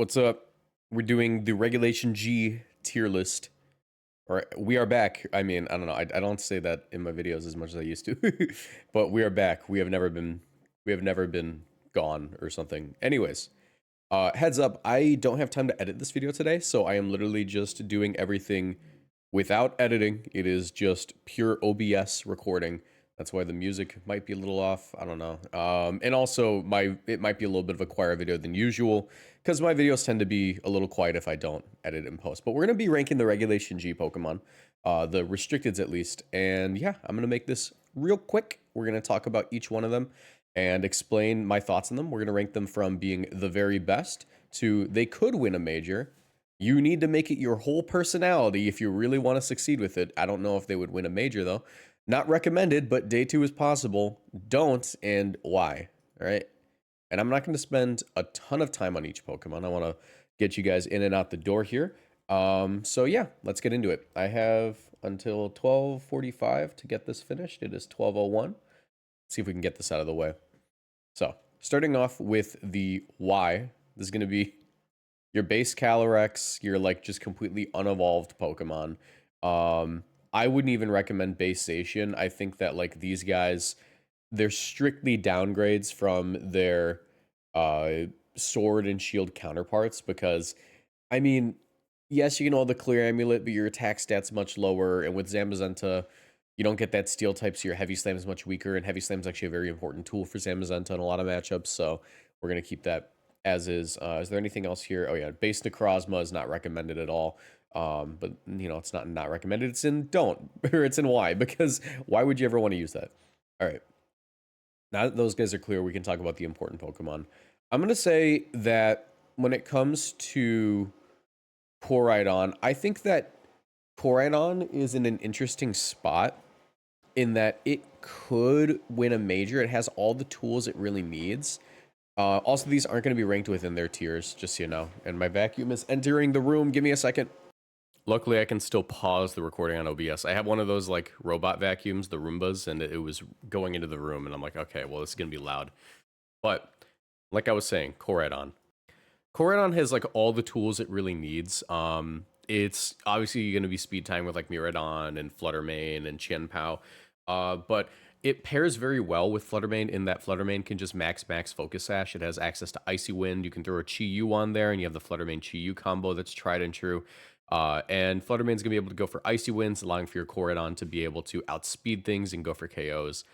What's up? We're doing the Regulation G tier list. Or we are back. I mean, I don't know. I don't say that in my videos as much as I used to. But we are back. We have never been gone or something. Anyways, heads up, I don't have time to edit this video today, so I am literally just doing everything without editing. It is just pure OBS recording. That's why the music might be a little off. I don't know. And also, it might be a little bit of a quieter video than usual because my videos tend to be a little quiet if I don't edit and post. But we're gonna be ranking the Regulation G Pokemon, the restricteds at least. And yeah, I'm gonna make this real quick. We're gonna talk about each one of them and explain my thoughts on them. We're gonna rank them from being the very best to they could win a major. You need to make it your whole personality if you really want to succeed with it. I don't know if they would win a major though. Not recommended, but day 2 is possible. Don't, and why. All right. And I'm not going to spend a ton of time on each Pokemon. I want to get you guys in and out the door here. So yeah, let's get into it. I have until 12:45 to get this finished. It is 12:01. Let's see if we can get this out of the way. So starting off with the Y, this is going to be your base Calyrex, your like just completely unevolved Pokemon. I wouldn't even recommend base Zacian. I think that like these guys, they're strictly downgrades from their sword and shield counterparts because, I mean, yes, you can hold the clear amulet, but your attack stats much lower, and with Zamazenta, you don't get that steel type, so your heavy slam is much weaker, and heavy slam is actually a very important tool for Zamazenta in a lot of matchups, so we're going to keep that as is. Is there anything else here? Oh yeah, base Necrozma is not recommended at all. But you know, it's not recommended. It's in don't, or it's in why, because why would you ever want to use that? All right. Now that those guys are clear, we can talk about the important Pokemon. I'm going to say that when it comes to Koraidon, I think that Koraidon is in an interesting spot in that it could win a major. It has all the tools it really needs. Also, these aren't going to be ranked within their tiers, just so you know. And my vacuum is entering the room. Give me a second. Luckily, I can still pause the recording on OBS. I have one of those like robot vacuums, the Roombas, and it was going into the room, and I'm like, okay, well, this is gonna be loud. But like I was saying, Koraidon. Koraidon has like all the tools it really needs. It's obviously going to be speed time with like Miraidon and Fluttermane and Chien-Pao, but it pairs very well with Fluttermane in that Fluttermane can just max Focus Sash. It has access to Icy Wind. You can throw a Chi-Yu on there, and you have the Fluttermane Chi-Yu combo that's tried and true. And Fluttermane's gonna be able to go for Icy Winds, allowing for your Koraidon to be able to outspeed things and go for KOs.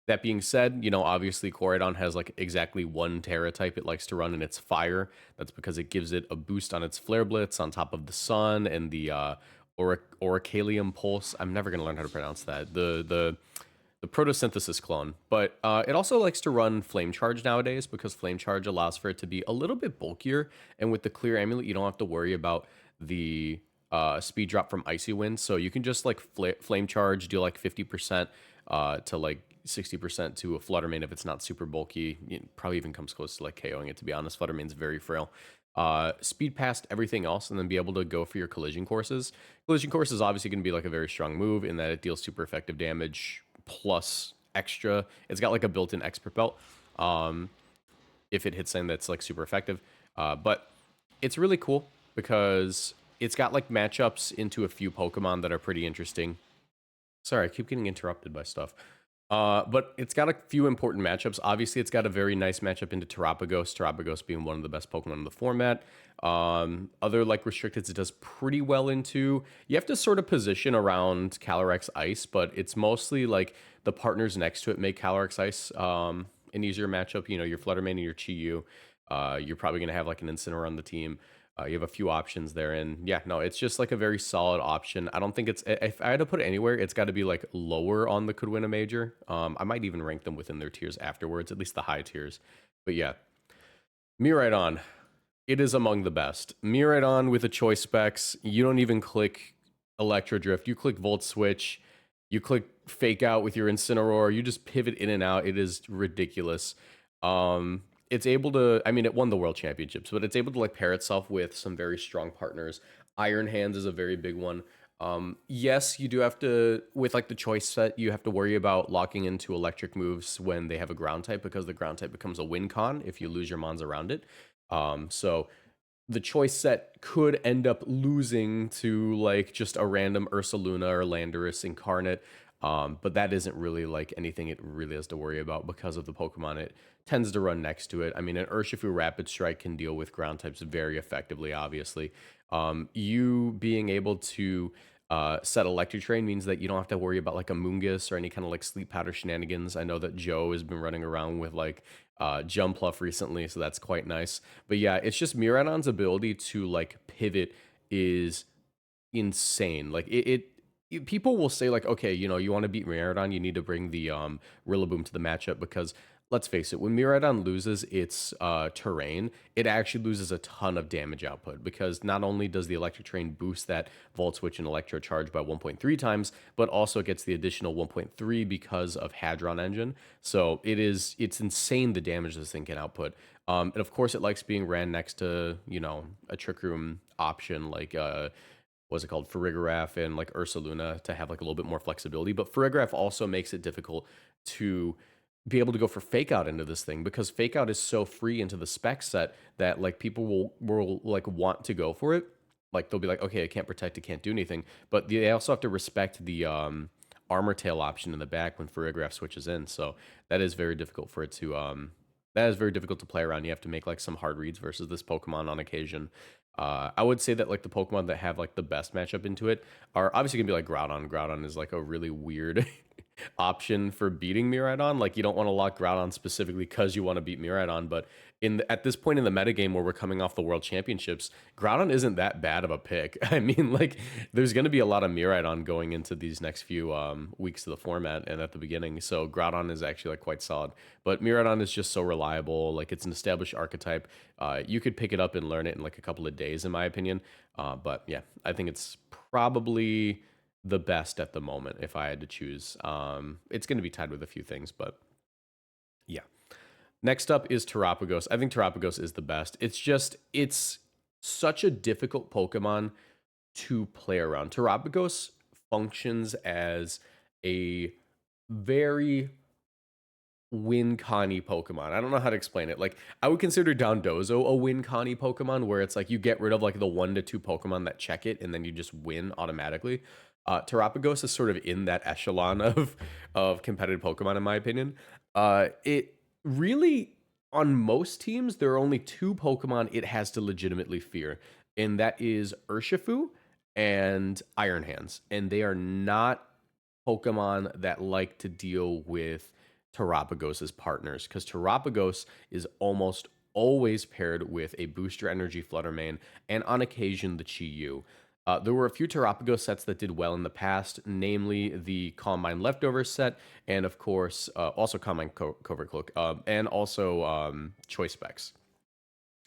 That being said, you know, obviously Koraidon has like exactly one Terra type it likes to run, and it's Fire. That's because it gives it a boost on its Flare Blitz on top of the Sun and the Orichalcum Pulse. I'm never gonna learn how to pronounce that. The Photosynthesis clone, but it also likes to run Flame Charge nowadays because Flame Charge allows for it to be a little bit bulkier, and with the Clear Amulet, you don't have to worry about the speed drop from Icy Wind, so you can just like Flame Charge, deal like 50% to like 60% to a Fluttermane if it's not super bulky. It probably even comes close to like KOing it, to be honest. Fluttermane's very frail. Speed past everything else and then be able to go for your Collision Courses. Collision Course is obviously going to be like a very strong move in that it deals super effective damage plus extra. It's got like a built-in expert belt if it hits something that's like super effective. But it's really cool because it's got like matchups into a few Pokemon that are pretty interesting. Sorry, I keep getting interrupted by stuff. But it's got a few important matchups. Obviously, it's got a very nice matchup into Terapagos, Terapagos being one of the best Pokemon in the format. Other like restricted, it does pretty well into. You have to sort of position around Calyrex Ice, but it's mostly like the partners next to it make Calyrex Ice an easier matchup. You know, your Fluttermane and your Chi-Yu. You're probably going to have like an Incineroar on the team. You have a few options there, and yeah, no, it's just like a very solid option. I don't think it's, if I had to put it anywhere, it's got to be like lower on the could win a major. I might even rank them within their tiers afterwards, at least the high tiers. But yeah, Miraidon, it is among the best. Miraidon with the choice specs, you don't even click Electro Drift, you click Volt Switch, you click Fake Out with your Incineroar, you just pivot in and out. It is ridiculous. It's able to, I mean, it won the world championships, but it's able to like pair itself with some very strong partners. Iron Hands is a very big one. Yes, you do have to, with like the choice set, you have to worry about locking into electric moves when they have a ground type because the ground type becomes a win con if you lose your mons around it. So the choice set could end up losing to like just a random Ursaluna or Landorus incarnate. But that isn't really like anything it really has to worry about because of the Pokemon it tends to run next to it. I mean, an Urshifu Rapid Strike can deal with ground types very effectively, obviously. You being able to set Electric Train means that you don't have to worry about like a Moongus or any kind of like sleep powder shenanigans. I know that Joe has been running around with like Jumpluff recently, so that's quite nice. But yeah, it's just Miraidon's ability to like pivot is insane. Like people will say like, okay, you know, you want to beat Miraidon, you need to bring the Rillaboom to the matchup because let's face it, when Miraidon loses its terrain, it actually loses a ton of damage output because not only does the Electric Train boost that Volt Switch and Electro Charge by 1.3 times, but also gets the additional 1.3 because of Hadron Engine. So it's insane the damage this thing can output. And of course, it likes being ran next to, you know, a Trick Room option like what's it called, Farigiraf and like Ursaluna to have like a little bit more flexibility. But Farigiraf also makes it difficult to be able to go for fake out into this thing because fake out is so free into the spec set that like people will like want to go for it. Like they'll be like, okay, I can't protect, it can't do anything. But they also have to respect the armor tail option in the back when Farigiraf switches in. So that is very difficult for it to that is very difficult to play around. You have to make like some hard reads versus this Pokemon on occasion. I would say that like the Pokemon that have like the best matchup into it are obviously gonna be like Groudon. Groudon is like a really weird option for beating Miraidon. Like you don't want to lock Groudon specifically because you want to beat Miraidon, but at this point in the metagame where we're coming off the World Championships, Groudon isn't that bad of a pick. I mean, like there's going to be a lot of Miraidon going into these next few weeks of the format and at the beginning, so Groudon is actually like quite solid. But Miraidon is just so reliable. Like it's an established archetype. You could pick it up and learn it in like a couple of days, in my opinion. But yeah, I think it's probably the best at the moment if I had to choose. It's going to be tied with a few things, but yeah. Next up is Terapagos. I think Terapagos is the best. It's such a difficult Pokemon to play around. Terapagos functions as a very win conny Pokemon. I don't know how to explain it. Like I would consider Dondozo a win conny Pokemon where it's like you get rid of like the 1 to 2 Pokemon that check it and then you just win automatically. Terapagos is sort of in that echelon of competitive Pokemon in my opinion. It really on most teams there are only 2 Pokemon it has to legitimately fear, and that is Urshifu and Iron Hands, and they are not Pokemon that like to deal with Terapagos' partners because Terapagos is almost always paired with a Booster Energy Flutter Mane and on occasion the Chi-Yu. There were a few Terapagos sets that did well in the past, namely the Combine Leftovers set, and of course, also Combine Covert Cloak, and also Choice Specs.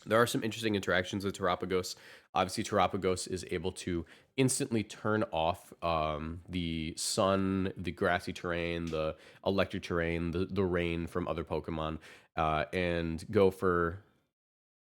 There are some interesting interactions with Terapagos. Obviously, Terapagos is able to instantly turn off the sun, the grassy terrain, the electric terrain, the rain from other Pokemon, and go for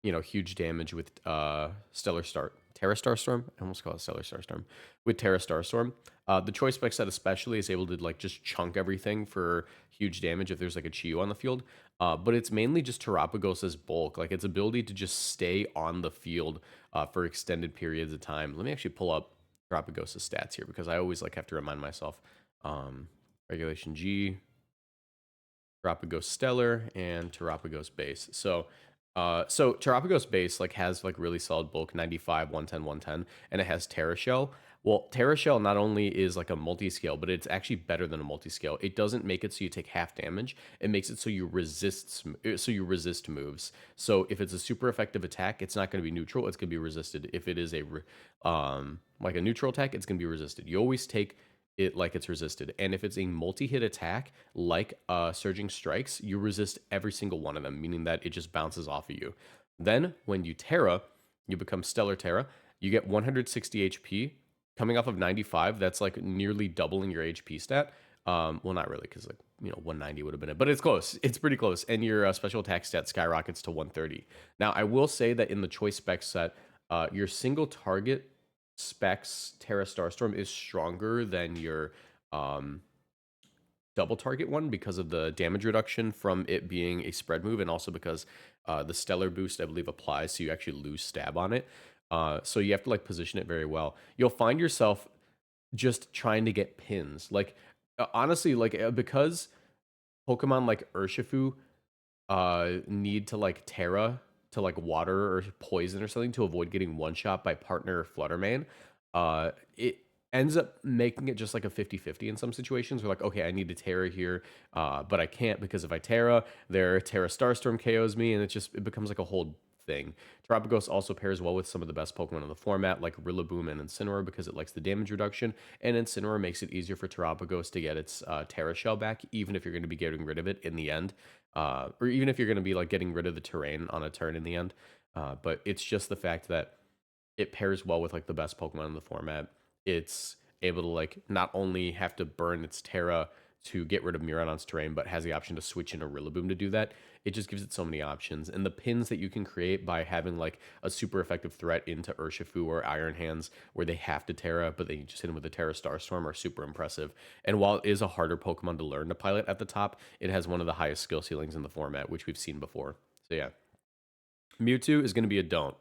huge damage with Terra Starstorm. I almost call it Stellar Starstorm with Terra Starstorm. The Choice Spec set especially is able to like just chunk everything for huge damage if there's like a Chi-Yu on the field. But it's mainly just Terapagos' bulk, like its ability to just stay on the field for extended periods of time. Let me actually pull up Terapagos' stats here because I always like have to remind myself. Regulation G, Terapagos Stellar, and Terapagos Base. So Terapagos Base like has like really solid bulk, 95, 110, 110, and it has Terra Shell. Well, Terra Shell not only is like a multi-scale, but it's actually better than a multi-scale. It doesn't make it so you take half damage. It makes it so you resist moves. So if it's a super effective attack, it's not going to be neutral. It's going to be resisted. If it is a like a neutral attack, it's going to be resisted. You always take it like it's resisted. And if it's a multi-hit attack like Surging Strikes, you resist every single one of them, meaning that it just bounces off of you. Then when you Terra, you become Stellar Terra, you get 160 HP coming off of 95. That's like nearly doubling your HP stat. Well, not really, because like 190 would have been it, but it's close. It's pretty close, and your special attack stat skyrockets to 130. Now, I will say that in the Choice Spec set, your single target specs Terra Starstorm is stronger than your double target one because of the damage reduction from it being a spread move, and also because The stellar boost, I believe, applies, so you actually lose stab on it. So you have to like position it very well. You'll find yourself just trying to get pins. Like honestly, like because Pokemon like Urshifu need to like Terra to like water or poison or something to avoid getting one shot by partner Fluttermane, it ends up making it just like a 50-50 in some situations. We're like, okay, I need to Terra here, but I can't because if I Terra, their Terra Starstorm KOs me, and it becomes like a whole thing. Terapagos also pairs well with some of the best Pokemon in the format, like Rillaboom and Incineroar, because it likes the damage reduction, and Incineroar makes it easier for Terapagos to get its Terra Shell back, even if you're going to be getting rid of it in the end, or even if you're going to be like getting rid of the terrain on a turn in the end. But it's just the fact that it pairs well with like the best Pokemon in the format. It's able to like not only have to burn its Terra to get rid of Miraidon's terrain, but has the option to switch in a Rillaboom to do that. It just gives it so many options. And the pins that you can create by having like a super effective threat into Urshifu or Iron Hands where they have to Terra, but they just hit him with a Terra Starstorm are super impressive. And while it is a harder Pokemon to learn to pilot at the top, it has one of the highest skill ceilings in the format, which we've seen before. So yeah, Mewtwo is going to be a don't.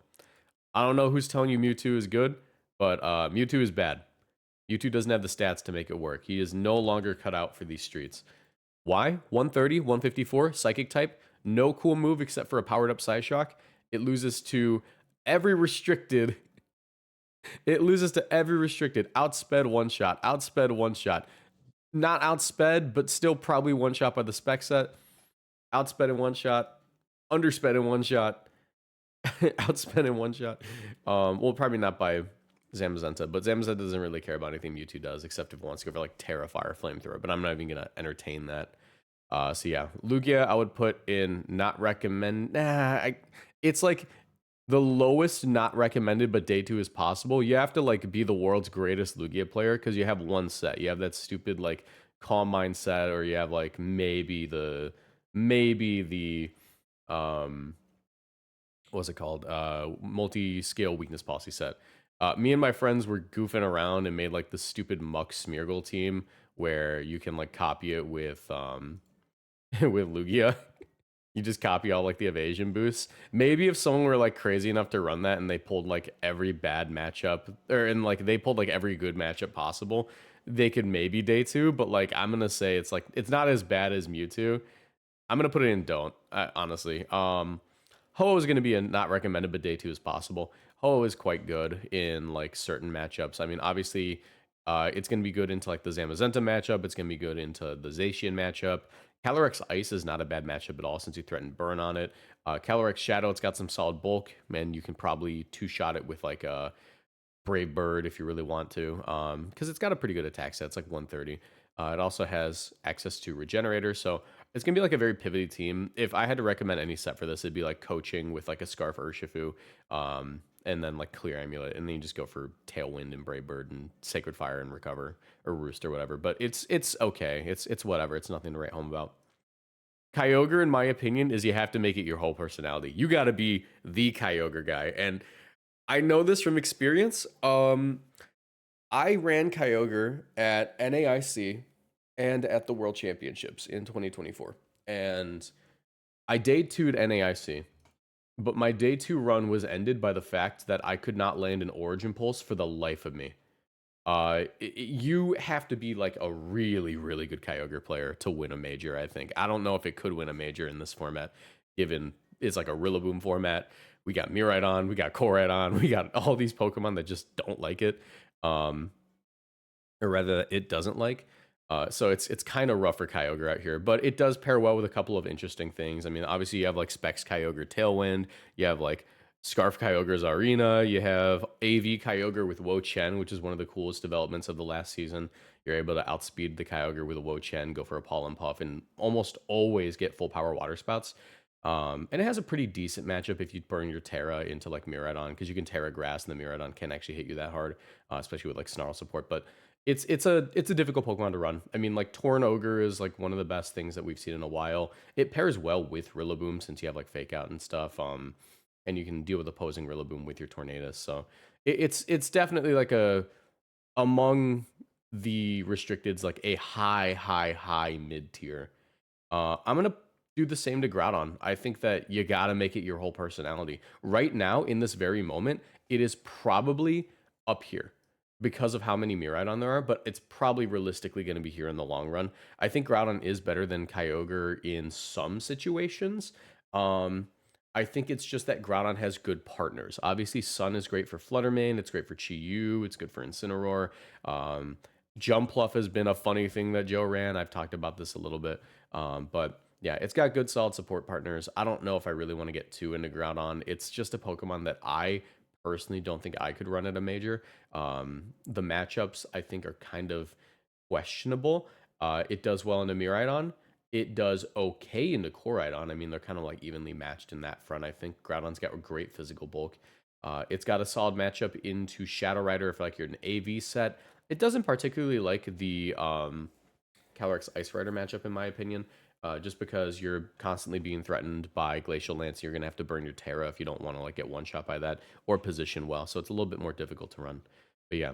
I don't know who's telling you Mewtwo is good, but Mewtwo is bad. Mewtwo doesn't have the stats to make it work. He is no longer cut out for these streets. Why? 130, 154, Psychic type. No cool move except for a powered up Psyshock. It loses to every restricted. It loses to every restricted. Outsped one shot. Outsped one shot. Not outsped, but still probably one shot by the spec set. Outsped in one shot. Undersped in one shot. Outsped in one shot. Well, probably not by Zamazenta, but Zamazenta doesn't really care about anything Mewtwo does, except if it wants to go for like Terra Fire Flamethrower. But I'm not even gonna entertain that. So yeah, Lugia I would put in not recommend. It's like the lowest not recommended, but day two is possible. You have to like be the world's greatest Lugia player because you have one set. You have that stupid like Calm Mind set, or you have like maybe the what's it called? Multi-scale weakness policy set. Me and my friends were goofing around and made like the stupid Muck Smeargle team where you can like copy it with with Lugia. You just copy all like the evasion boosts. Maybe if someone were like crazy enough to run that and they pulled like every bad matchup, or and like they pulled like every good matchup possible, they could maybe day two. But like I'm gonna say it's like it's not as bad as Mewtwo. I'm gonna put it in don't, honestly. Ho is gonna be a not recommended, but day two is possible. Ho is quite good in like certain matchups. I mean, obviously, it's gonna be good into like the Zamazenta matchup. It's gonna be good into the Zacian matchup. Calyrex Ice is not a bad matchup at all since you threaten burn on it. Calyrex Shadow, it's got some solid bulk. Man, you can probably two shot it with like a Brave Bird if you really want to, because it's got a pretty good attack set. It's like 130. It also has access to Regenerator, so it's gonna be like a very pivoty team. If I had to recommend any set for this, it'd be like coaching with like a Scarf Urshifu, and then like Clear Amulet, and then you just go for Tailwind and Brave Bird and Sacred Fire and Recover or Roost or whatever. But it's okay. It's whatever. It's nothing to write home about. Kyogre, in my opinion, is you have to make it your whole personality. You got to be the Kyogre guy, and I know this from experience. I ran Kyogre at NAIC and at the World Championships in 2024, and I day two'd NAIC, but my day two run was ended by the fact that I could not land an Origin Pulse for the life of me. You have to be like a really, really good Kyogre player to win a major, I think. I don't know if it could win a major in this format, given it's like a Rillaboom format. We got Miraidon, we got Koraidon, we got all these Pokemon that just don't like it. Or rather, it doesn't like. So it's kind of rough for Kyogre out here, but it does pair well with a couple of interesting things. I mean, obviously you have like Specs Kyogre Tailwind, you have like Scarf Kyogre's Arena, you have AV Kyogre with Wo Chen, which is one of the coolest developments of the last season. You're able to outspeed the Kyogre with a Wo Chen, go for a Pollen Puff, and almost always get full power Water Spouts. And it has a pretty decent matchup if you burn your Terra into like Miraidon, because you can Terra Grass and the Miraidon can actually hit you that hard, especially with like Snarl support. But it's a difficult Pokemon to run. I mean, like Torn Ogre is like one of the best things that we've seen in a while. It pairs well with Rillaboom since you have like Fake Out and stuff. And you can deal with opposing Rillaboom with your Tornadus. So it's definitely like a among the restricteds like a high mid tier. I'm gonna do the same to Groudon. I think that you gotta make it your whole personality. Right now, in this very moment, it is probably up here because of how many Miraidon there are, but it's probably realistically going to be here in the long run. I think Groudon is better than Kyogre in some situations. Um, I think it's just that Groudon has good partners. Obviously, Sun is great for Fluttermane. It's great for Chi-Yu. It's good for Incineroar. Um, Jumpluff has been a funny thing that Joe ran. I've talked about this a little bit. But yeah, it's got good solid support partners. I don't know if I really want to get too into Groudon. It's just a Pokemon that I personally don't think I could run at a major. The matchups I think are kind of questionable. It does well into Miraidon. It does okay into Koraidon. I mean, they're kind of like evenly matched in that front. I think Groudon's got a great physical bulk. It's got a solid matchup into Shadow Rider if like you're an AV set. It doesn't particularly like the Calyrex Ice Rider matchup in my opinion. Just because you're constantly being threatened by Glacial Lance, you're gonna have to burn your Terra if you don't want to like get one shot by that or position well. So it's a little bit more difficult to run. But yeah,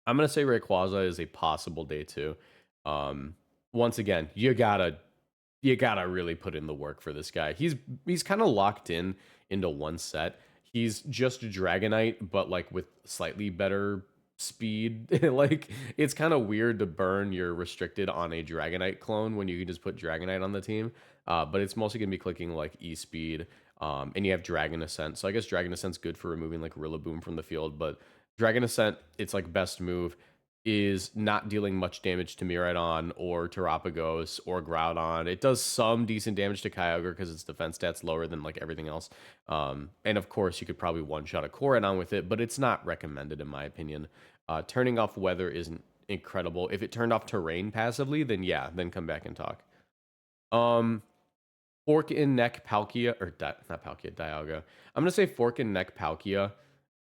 I'm gonna say Rayquaza is a possible day two. Um, Once again, you gotta really put in the work for this guy. He's kind of locked in into one set. He's just Dragonite, but like with slightly better speed. Like it's kind of weird to burn your restricted on a Dragonite clone when you can just put Dragonite on the team. But it's mostly gonna be clicking like E speed. And you have Dragon Ascent. So I guess Dragon Ascent's good for removing like Rillaboom from the field, but Dragon Ascent, its like best move is not dealing much damage to Miraidon or Terapagos or Groudon. It does some decent damage to Kyogre because its defense stats lower than like everything else. And of course, you could probably one-shot a Koraidon with it, but it's not recommended in my opinion. Turning off weather isn't incredible. If it turned off terrain passively, then yeah, then come back and talk. Um, Fork in Neck Palkia, or not Palkia, Dialga. I'm gonna say Fork in Neck Palkia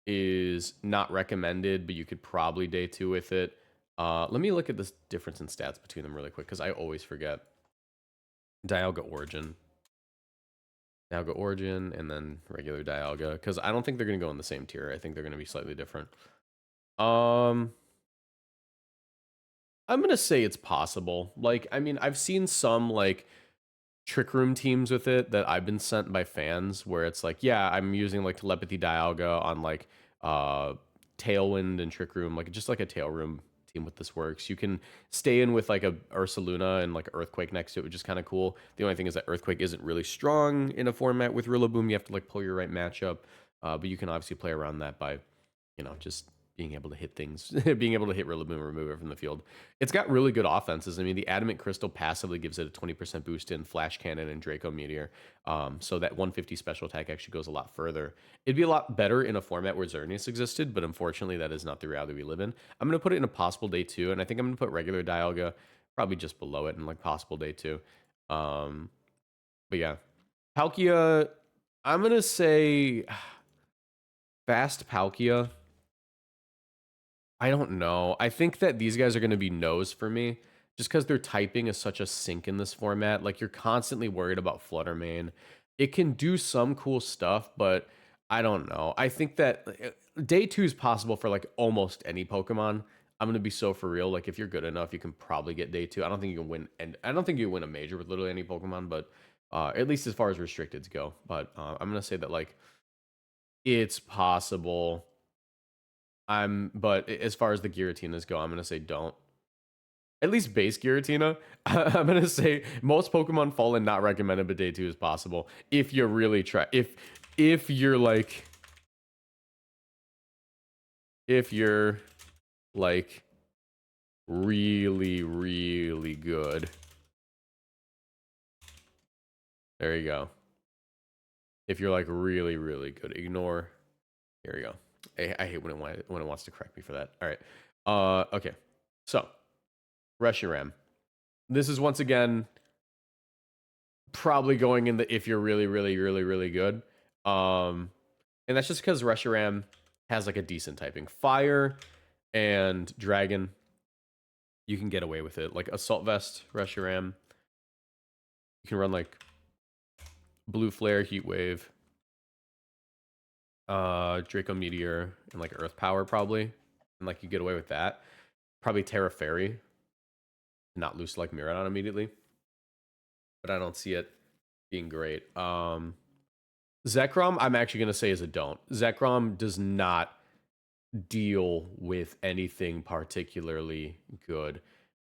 is not recommended, but you could probably day two with it. Let me look at this difference in stats between them really quick because I always forget. Dialga Origin. Dialga Origin and then regular Dialga because I don't think they're going to go in the same tier. I think they're going to be slightly different. I'm going to say it's possible. Like, I mean, I've seen some like trick room teams with it that I've been sent by fans where it's like, yeah, I'm using like telepathy Dialga on like Tailwind and Trick Room, like just like a Tail Room team with this works. You can stay in with like a Ursaluna and like Earthquake next to it, which is kind of cool. The only thing is that Earthquake isn't really strong in a format with Rillaboom. You have to like pull your right matchup, but you can obviously play around that by, just being able to hit things, being able to hit Rillaboom and remove it from the field. It's got really good offenses. I mean, the Adamant Crystal passively gives it a 20% boost in Flash Cannon and Draco Meteor. So that 150 special attack actually goes a lot further. It'd be a lot better in a format where Xerneas existed, but unfortunately that is not the reality we live in. I'm going to put it in a possible day two, and I think I'm going to put regular Dialga probably just below it in like possible day two. But yeah, Palkia, I'm going to say fast Palkia. I don't know. I think that these guys are going to be no's for me just because their typing is such a sink in this format. Like, you're constantly worried about Fluttermane. It can do some cool stuff, but I don't know. I think that day two is possible for like almost any Pokemon. I'm going to be so for real. Like, if you're good enough, you can probably get day two. I don't think you can win, and I don't think you win a major with literally any Pokemon, but at least as far as restricteds go. But I'm going to say that, like, it's possible. But as far as the Giratinas go, I'm gonna say don't. At least base Giratina. I'm gonna say most Pokemon Fallen not recommended, but day two is possible if you're really try. If you're like if you're like really good. There you go. If you're like really good, ignore. Here we go. I hate when it wants to correct me for that. All right. Okay. So Reshiram. This is once again probably going in the if you're really good. And that's just because Reshiram has like a decent typing. Fire and Dragon, you can get away with it. Like Assault Vest, Reshiram. You can run like Blue Flare, Heat Wave, Draco Meteor, and like Earth Power probably. And like you get away with that. Probably Terra Fairy. Not loose like Miraidon immediately. but I don't see it being great. Zekrom, I'm actually gonna say is a don't. Zekrom does not deal with anything particularly good.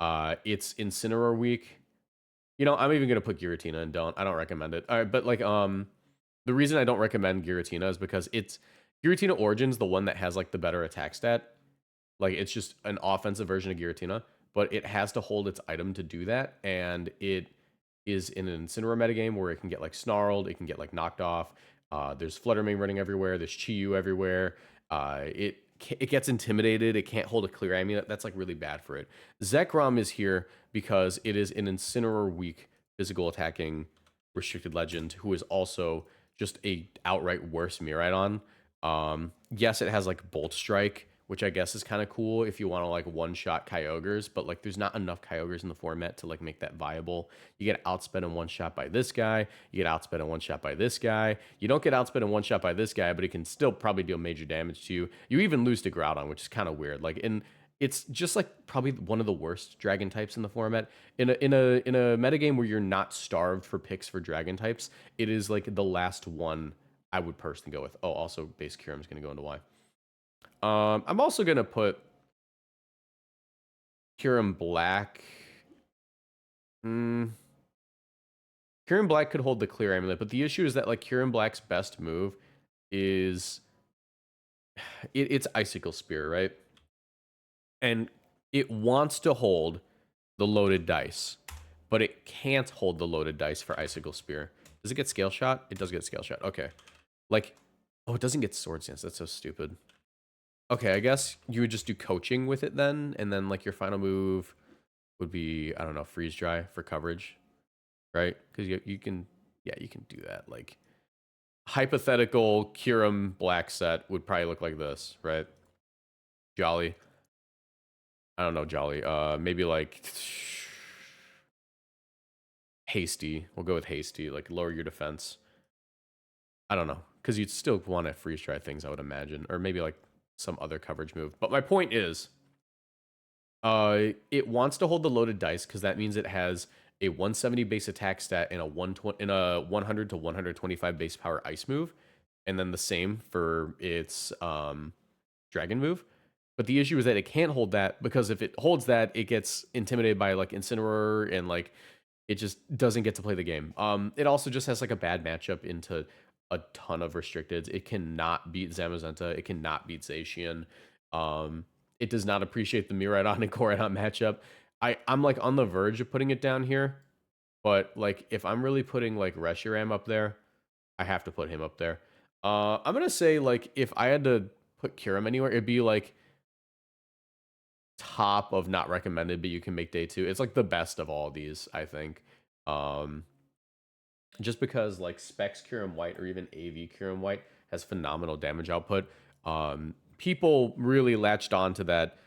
It's Incineroar weak. You know, I'm even gonna put Giratina and don't. I don't recommend it. All right, but like the reason I don't recommend Giratina is because it's Giratina Origin's the one that has like the better attack stat. Like it's just an offensive version of Giratina, but it has to hold its item to do that, and it is in an Incineroar metagame where it can get like snarled, it can get like knocked off. There's Fluttermane running everywhere. There's Chi-Yu everywhere. It gets intimidated. It can't hold a clear amulet. That's like really bad for it. Zekrom is here because it is an Incineroar weak physical attacking restricted legend who is also just a outright worse Miraidon. Yes, it has like Bolt Strike, which I guess is kind of cool if you want to like one shot Kyogres, but like there's not enough Kyogres in the format to like make that viable. You get outsped in one shot by this guy, you get outsped in one shot by this guy. You don't get outsped in one shot by this guy, but it can still probably deal major damage to you. You even lose to Groudon, which is kind of weird. Like it's just like probably one of the worst dragon types in the format. In a metagame where you're not starved for picks for dragon types, it is like the last one I would personally go with. Oh, also base Kyurem is going to go into Y. I'm also gonna put Kyurem Black. Kyurem Black could hold the clear amulet, but the issue is that like Kyurem Black's best move is it's Icicle Spear, right? And it wants to hold the loaded dice, but it can't hold the loaded dice for Icicle Spear. Does it get Scale Shot? It does get Scale Shot. Okay. Like, oh, it doesn't get Sword Stance. That's so stupid. Okay, I guess you would just do coaching with it then, and then like your final move would be, I don't know, Freeze Dry for coverage, right? Because you can, yeah, you can do that. Like hypothetical Kyurem Black set would probably look like this, right? Jolly. I don't know, Jolly. Maybe like Hasty. We'll go with Hasty. Like lower your defense. I don't know, because you'd still want to freeze dry things, I would imagine, or maybe like some other coverage move. But my point is, it wants to hold the loaded dice because that means it has a 170 base attack stat and a 100 to 125 base power ice move, and then the same for its dragon move. But the issue is that it can't hold that because if it holds that, it gets intimidated by like Incineroar and like it just doesn't get to play the game. It also just has like a bad matchup into a ton of restricteds. It cannot beat Zamazenta. It cannot beat Zacian. It does not appreciate the Miraidon and Koraidon matchup. I'm like on the verge of putting it down here, but like if I'm really putting like Reshiram up there, I have to put him up there. I'm gonna say like if I had to put Kyurem anywhere, it'd be like top of not recommended, but you can make day 2. It's like the best of all these, I think. Just because like Specs Kyurem White or even AV Kyurem White has phenomenal damage output. People really latched on to that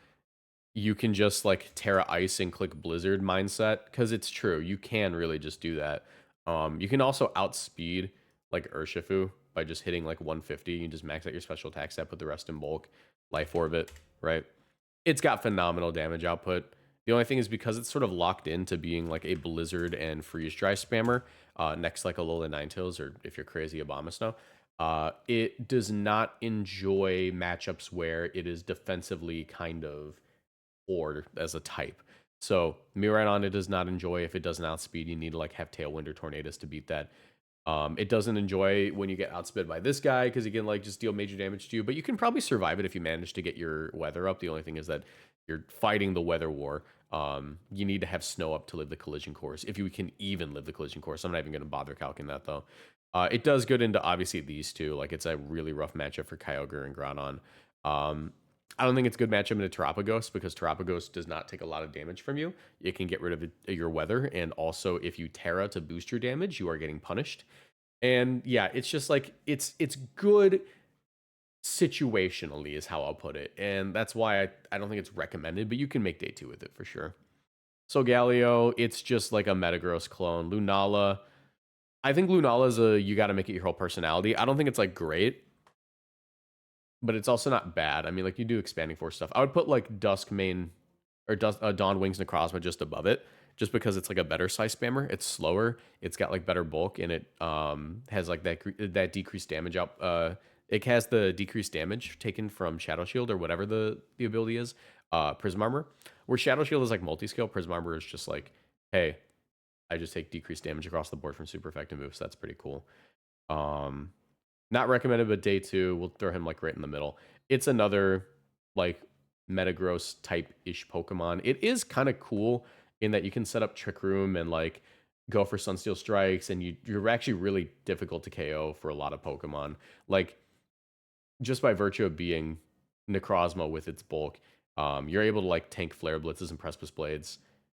you can just like Terra Ice and click Blizzard mindset, because it's true. You can really just do that. You can also outspeed like Urshifu by just hitting like 150. You just max out your special attack stat, put the rest in bulk, Life Orbit, right? It's got phenomenal damage output. The only thing is because it's sort of locked into being like a Blizzard and Freeze Dry spammer, next like Alola Ninetales, or if you're crazy, Abomasnow, it does not enjoy matchups where it is defensively kind of or as a type. So Miraidon it does not enjoy if it doesn't outspeed. You need to like have Tailwind or Tornadus to beat that. It doesn't enjoy when you get outsped by this guy because he can like just deal major damage to you. But you can probably survive it if you manage to get your weather up. The only thing is that you're fighting the weather war. You need to have snow up to live the collision course. If you can even live the collision course, I'm not even going to bother calculating that though. It does good into obviously these two. Like it's a really rough matchup for Kyogre and Groudon. I don't think it's a good matchup into Terapagos because Terapagos does not take a lot of damage from you. It can get rid of your weather, and also if you Terra to boost your damage, you are getting punished. And yeah, it's just like it's good situationally is how I'll put it, and that's why I don't think it's recommended, but you can make day 2 with it for sure. So Galio, it's just like a Metagross clone. Lunala, I think Lunala is a you got to make it your whole personality. I don't think it's like great, but it's also not bad. I mean, like you do expanding force stuff. I would put like Dusk Mane or Dawn Wings Necrozma just above it. just because it's like a better size spammer. It's slower. It's got like better bulk, and it has like that decreased damage out. It has the decreased damage taken from Shadow Shield or whatever the ability is. Prism Armor, where Shadow Shield is like multi-scale. Prism Armor is just like, hey, I just take decreased damage across the board from super effective moves. So that's pretty cool. Not recommended, but day 2, we'll throw him like right in the middle. It's another like Metagross type-ish Pokemon. It is kind of cool in that you can set up Trick Room and like go for Sunsteel Strikes, and you're actually really difficult to KO for a lot of Pokemon. Like, just by virtue of being Necrozma with its bulk, you're able to like tank Flare Blitzes and Precipice Blades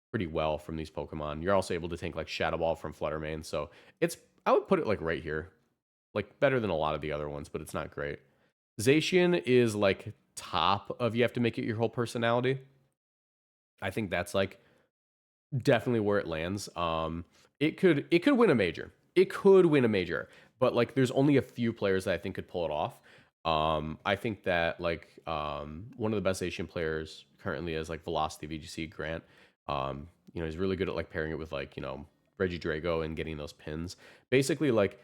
pretty well from these Pokemon. You're also able to tank like Shadow Ball from Fluttermane, so I would put it like right here, like better than a lot of the other ones, but it's not great. Zacian is like top of you have to make it your whole personality. I think that's like definitely where it lands. It could win a major. It could win a major, but like there's only a few players that I think could pull it off. I think that like one of the best Asian players currently is like Velocity VGC Grant. He's really good at like pairing it with like Reggie Drago and getting those pins. Basically, like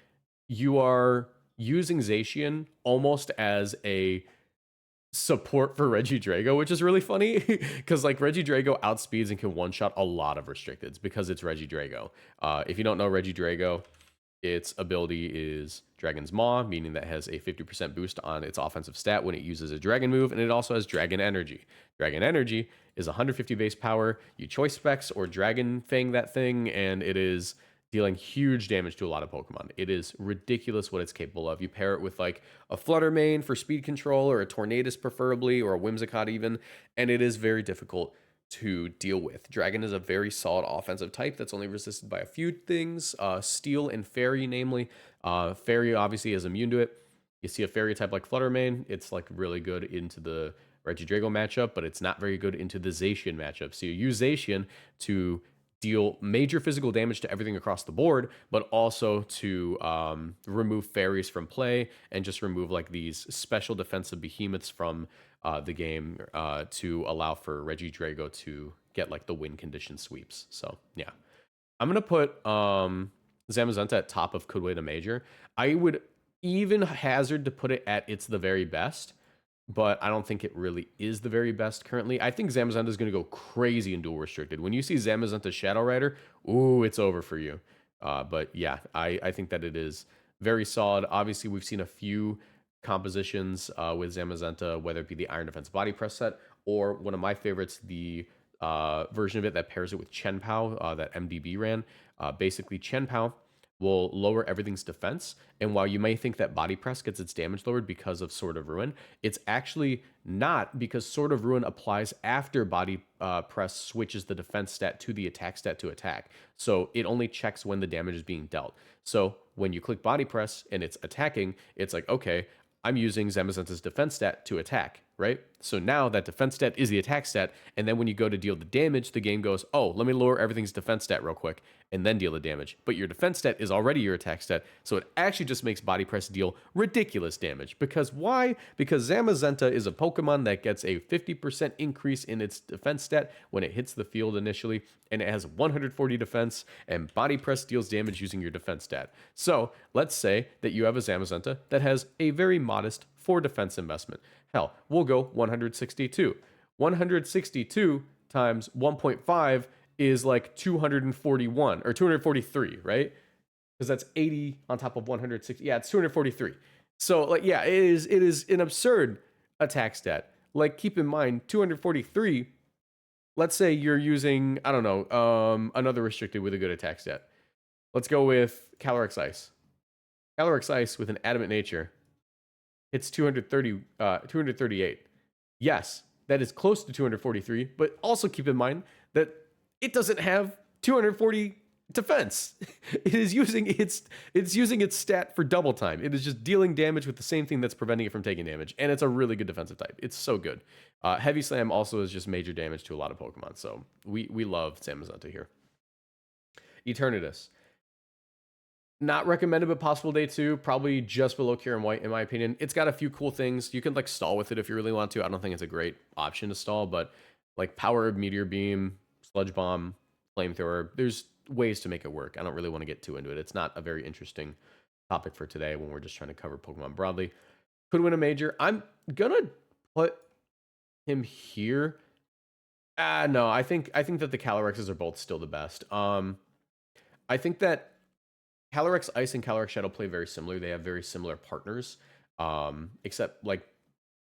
you are using Zacian almost as a support for Reggie Drago, which is really funny because like Reggie Drago outspeeds and can one-shot a lot of restricteds because it's Reggie Drago. If you don't know Reggie Drago, its ability is Dragon's Maw, meaning that it has a 50% boost on its offensive stat when it uses a dragon move, and it also has Dragon Energy. Dragon Energy is 150 base power. You choice specs or Dragon Fang that thing, and it is dealing huge damage to a lot of Pokemon. It is ridiculous what it's capable of. You pair it with like a Fluttermane for speed control, or a Tornadus preferably, or a Whimsicott even, and it is very difficult to deal with. Dragon is a very solid offensive type that's only resisted by a few things, Steel and Fairy namely. Fairy obviously is immune to it. You see a Fairy type like Fluttermane, it's like really good into the Reggie Drago matchup, but it's not very good into the Zacian matchup. So you use Zacian to deal major physical damage to everything across the board, but also to remove fairies from play and just remove like these special defensive behemoths from the game to allow for Reggie Drago to get like the win condition sweeps. So yeah, I'm gonna put Zamazenta at top of could win a major. I would even hazard to put it at it's the very best, but I don't think it really is the very best currently. I think Zamazenta is going to go crazy in dual restricted. When you see Zamazenta Shadow Rider, ooh, it's over for you. But yeah, I think that it is very solid. Obviously, we've seen a few compositions with Zamazenta, whether it be the Iron Defense Body Press set or one of my favorites, the version of it that pairs it with Chen Pao that MDB ran. Basically, Chen Pao will lower everything's defense. And while you may think that Body Press gets its damage lowered because of Sword of Ruin, it's actually not, because Sword of Ruin applies after Body Press switches the defense stat to the attack stat to attack. So it only checks when the damage is being dealt. So when you click Body Press and it's attacking, it's like, okay, I'm using Zamazenta's defense stat to attack, right? So now that defense stat is the attack stat, and then when you go to deal the damage, the game goes, oh, let me lower everything's defense stat real quick, and then deal the damage. But your defense stat is already your attack stat, so it actually just makes Body Press deal ridiculous damage. Because why? Because Zamazenta is a Pokemon that gets a 50% increase in its defense stat when it hits the field initially, and it has 140 defense, and Body Press deals damage using your defense stat. So let's say that you have a Zamazenta that has a very modest 4 defense investment. Hell, we'll go 162. 162 times 1.5 is like 241 or 243, right? Because that's 80 on top of 160. Yeah, it's 243. So like, yeah, it is an absurd attack stat. Like, keep in mind, 243. Let's say you're using, I don't know, another restricted with a good attack stat. Let's go with Calyrex Ice. Calyrex Ice with an adamant nature. It's 238. Yes, that is close to 243, but also keep in mind that it doesn't have 240 defense. It is using its stat for double time. It is just dealing damage with the same thing that's preventing it from taking damage, and it's a really good defensive type. It's so good. Heavy Slam also is just major damage to a lot of Pokemon, so we love Zamazenta here. Eternatus. Not recommended, but possible day 2. Probably just below Kyurem White, in my opinion. It's got a few cool things. You can like stall with it if you really want to. I don't think it's a great option to stall, but like Power of Meteor Beam, Sludge Bomb, flamethrower. There's ways to make it work. I don't really want to get too into it. It's not a very interesting topic for today when we're just trying to cover Pokemon broadly. Could win a major. I'm gonna put him here. No, I think that the Calorexes are both still the best. I think that Calyrex Ice and Calyrex Shadow play very similar. They have very similar partners. Except like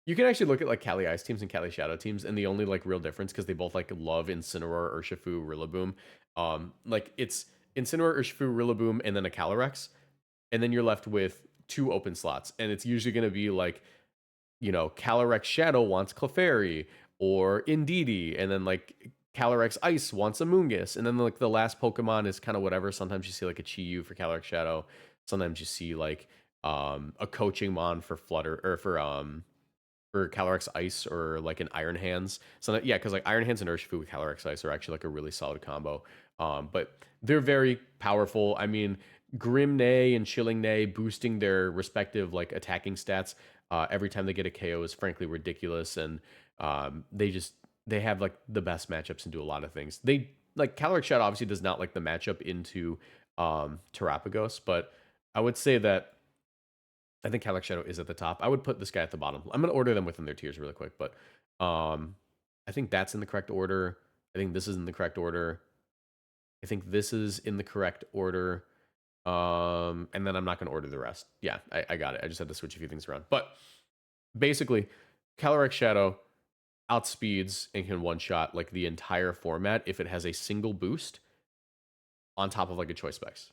you can actually look at like Cali Ice teams and Cali Shadow teams, and the only like real difference because they both like love Incineroar, Urshifu, Rillaboom. Like it's Incineroar, Urshifu, Rillaboom, and then a Calyrex, and then you're left with two open slots, and it's usually going to be like Calyrex Shadow wants Clefairy or Indeedee, and then like Calyrex Ice wants a Moongus, and then like the last Pokemon is kind of whatever. Sometimes you see like a Chi-Yu for Calyrex Shadow. Sometimes you see like a coaching mon for Flutter or for Calyrex Ice or like an Iron Hands. So that, yeah, because like Iron Hands and Urshifu with Calyrex Ice are actually like a really solid combo. But they're very powerful. I mean, Grim Neigh and Chilling Neigh boosting their respective like attacking stats every time they get a KO is frankly ridiculous, and they have like the best matchups and do a lot of things. They like Calyrex Shadow obviously does not like the matchup into Terapagos, but I would say that I think Calyrex Shadow is at the top. I would put this guy at the bottom. I'm gonna order them within their tiers really quick, but I think that's in the correct order. I think this is in the correct order. I think this is in the correct order. And then I'm not gonna order the rest. Yeah, I got it. I just had to switch a few things around. But basically, Calyrex Shadow outspeeds and can one shot like the entire format if it has a single boost on top of like a choice specs.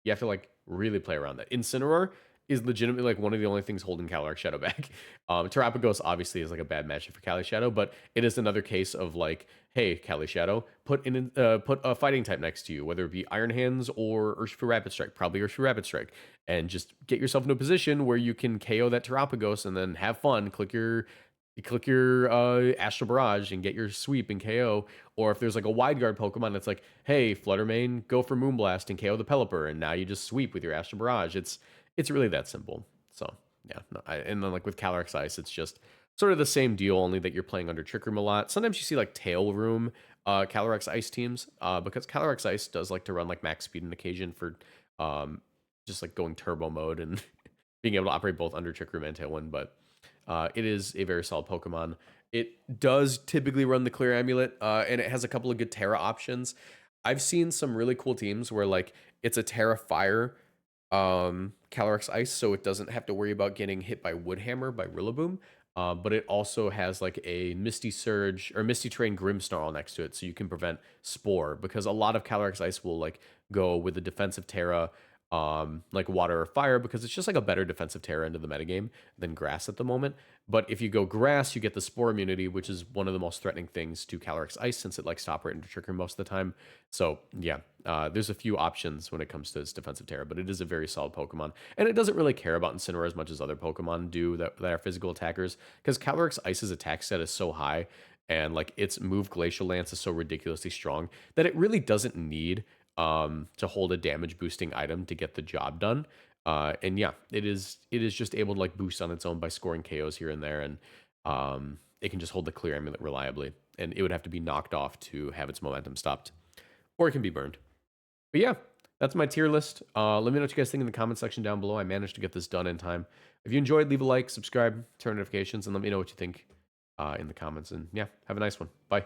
You have to like really play around that. Incineroar is legitimately like one of the only things holding Calyrex Shadow back. Terapagos obviously is like a bad matchup for Cali Shadow, but it is another case of like, hey, Cali Shadow, put a fighting type next to you, whether it be Iron Hands or Urshifu Rapid Strike, probably Urshifu Rapid Strike, and just get yourself in a position where you can KO that Terapagos and then have fun. Click your Astral Barrage and get your sweep and KO. Or if there's like a wide guard Pokemon that's like, hey, Fluttermane, go for Moonblast and KO the Pelipper, and now you just sweep with your Astral Barrage. It's really that simple. So yeah, no, and then like with Calyrex Ice, it's just sort of the same deal, only that you're playing under Trick Room a lot. Sometimes you see like Tail Room Calyrex Ice teams because Calyrex Ice does like to run like max speed on occasion for just like going turbo mode and being able to operate both under Trick Room and Tailwind, but it is a very solid Pokemon. It does typically run the Clear Amulet, and it has a couple of good Terra options. I've seen some really cool teams where like it's a Terra Fire Calyrex Ice, so it doesn't have to worry about getting hit by Woodhammer by Rillaboom. But it also has like a Misty Surge or Misty Terrain Grimmsnarl next to it, so you can prevent Spore, because a lot of Calyrex Ice will like go with the defensive Terra, like Water or Fire, because it's just like a better defensive Terra into the metagame than Grass at the moment. But if you go Grass, you get the Spore immunity, which is one of the most threatening things to Calyrex Ice, since it likes to operate into Trick Room most of the time. So yeah, there's a few options when it comes to its defensive Terra, but it is a very solid Pokemon, and it doesn't really care about Incineroar as much as other Pokemon do that are physical attackers, because Calyrex Ice's attack set is so high, and like its move Glacial Lance is so ridiculously strong that it really doesn't need to hold a damage boosting item to get the job done. And yeah, it is just able to like boost on its own by scoring KOs here and there, and it can just hold the Clear Amulet reliably, and it would have to be knocked off to have its momentum stopped, or it can be burned. But yeah, that's my tier list. Let me know what you guys think in the comment section down below. I managed to get this done in time. If you enjoyed, leave a like, subscribe, turn notifications, and let me know what you think in the comments. And yeah, have a nice one. Bye.